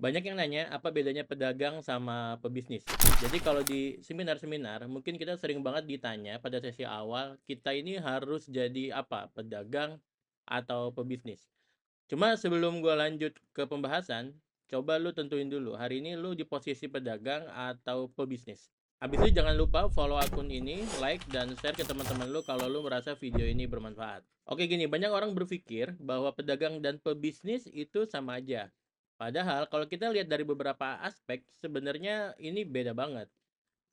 Banyak yang nanya apa bedanya pedagang sama pebisnis. Jadi kalau di seminar-seminar mungkin kita sering banget ditanya pada sesi awal kita ini harus jadi apa? Pedagang atau pebisnis. Cuma sebelum gua lanjut ke pembahasan, coba lu tentuin dulu hari ini lu di posisi pedagang atau pebisnis. Habis itu jangan lupa follow akun ini, like dan share ke teman-teman lu kalau lu merasa video ini bermanfaat. Oke gini, banyak orang berpikir bahwa pedagang dan pebisnis itu sama aja. Padahal kalau kita lihat dari beberapa aspek, sebenarnya ini beda banget.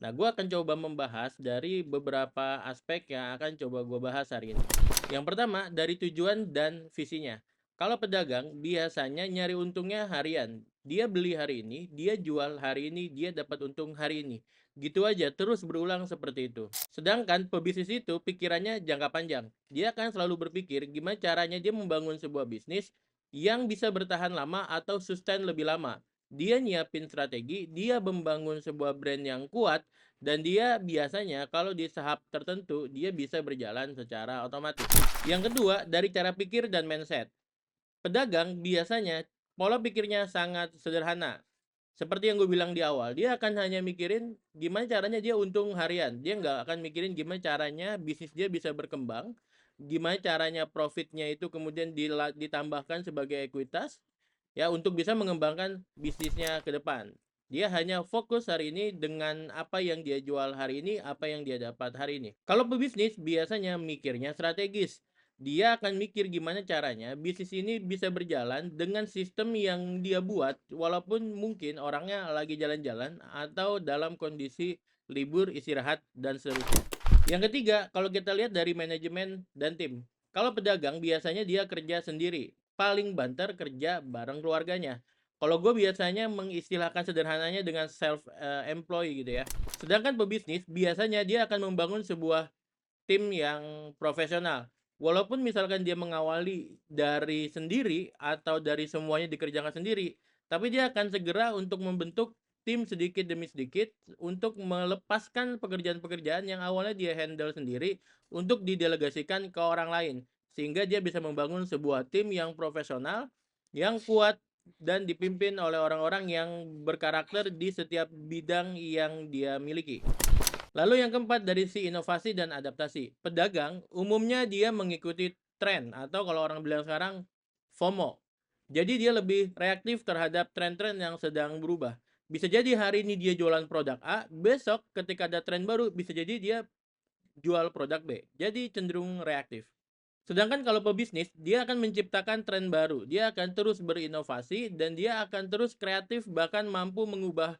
Nah, gue akan coba membahas dari beberapa aspek yang akan coba gue bahas hari ini. Yang pertama, dari tujuan dan visinya. Kalau pedagang, biasanya nyari untungnya harian. Dia beli hari ini, dia jual hari ini, dia dapat untung hari ini. Gitu aja, terus berulang seperti itu. Sedangkan pebisnis itu pikirannya jangka panjang. Dia akan selalu berpikir gimana caranya dia membangun sebuah bisnis yang bisa bertahan lama atau sustain lebih lama. Dia nyiapin strategi, dia membangun sebuah brand yang kuat, dan dia biasanya kalau di tahap tertentu, dia bisa berjalan secara otomatis. Yang kedua, dari cara pikir dan mindset. Pedagang biasanya pola pikirnya sangat sederhana. Seperti yang gue bilang di awal, dia akan hanya mikirin gimana caranya dia untung harian. Dia nggak akan mikirin gimana caranya bisnis dia bisa berkembang, gimana caranya profitnya itu kemudian ditambahkan sebagai ekuitas, ya untuk bisa mengembangkan bisnisnya ke depan. Dia hanya fokus hari ini dengan apa yang dia jual hari ini, apa yang dia dapat hari ini. Kalau pebisnis biasanya mikirnya strategis. Dia akan mikir gimana caranya bisnis ini bisa berjalan dengan sistem yang dia buat walaupun mungkin orangnya lagi jalan-jalan atau dalam kondisi libur, istirahat, dan seterusnya. Yang ketiga, kalau kita lihat dari manajemen dan tim. Kalau pedagang biasanya dia kerja sendiri, paling banter kerja bareng keluarganya. Kalau gue biasanya mengistilahkan sederhananya dengan self employee gitu ya. Sedangkan pebisnis biasanya dia akan membangun sebuah tim yang profesional. Walaupun misalkan dia mengawali dari sendiri atau dari semuanya dikerjakan sendiri, tapi dia akan segera untuk membentuk tim sedikit demi sedikit untuk melepaskan pekerjaan-pekerjaan yang awalnya dia handle sendiri untuk didelegasikan ke orang lain. Sehingga dia bisa membangun sebuah tim yang profesional, yang kuat, dan dipimpin oleh orang-orang yang berkarakter di setiap bidang yang dia miliki. Lalu yang keempat dari si inovasi dan adaptasi. Pedagang umumnya dia mengikuti tren atau kalau orang bilang sekarang FOMO. Jadi dia lebih reaktif terhadap tren-tren yang sedang berubah. Bisa jadi hari ini dia jualan produk A, besok ketika ada tren baru bisa jadi dia jual produk B. Jadi cenderung reaktif. Sedangkan kalau pebisnis, dia akan menciptakan tren baru. Dia akan terus berinovasi dan dia akan terus kreatif bahkan mampu mengubah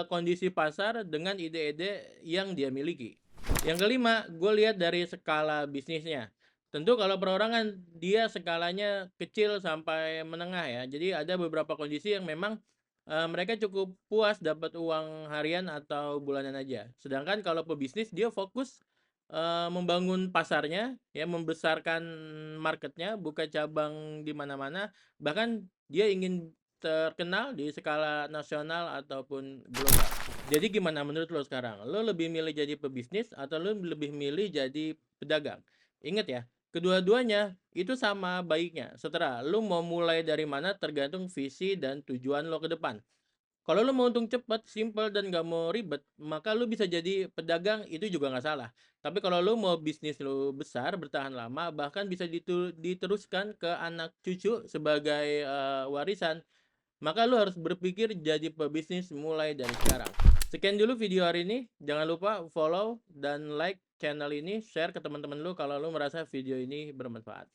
kondisi pasar dengan ide-ide yang dia miliki. Yang kelima, gue lihat dari skala bisnisnya. Tentu kalau perorangan dia skalanya kecil sampai menengah ya. Jadi ada beberapa kondisi yang memang mereka cukup puas dapat uang harian atau bulanan aja. Sedangkan kalau pebisnis dia fokus membangun pasarnya, ya membesarkan marketnya, buka cabang di mana-mana, bahkan dia ingin terkenal di skala nasional ataupun global. Jadi gimana menurut lo sekarang? Lo lebih milih jadi pebisnis atau lo lebih milih jadi pedagang? Ingat ya, kedua-duanya itu sama baiknya. Setelah lo mau mulai dari mana tergantung visi dan tujuan lo ke depan. Kalau lu mau untung cepet, simple, dan gak mau ribet, maka lu bisa jadi pedagang, itu juga nggak salah. Tapi kalau lu mau bisnis lu besar, bertahan lama, bahkan bisa diteruskan ke anak cucu sebagai warisan, maka lu harus berpikir jadi pebisnis mulai dari sekarang. Sekian dulu video hari ini. Jangan lupa follow dan like channel ini, share ke teman-teman lu kalau lu merasa video ini bermanfaat.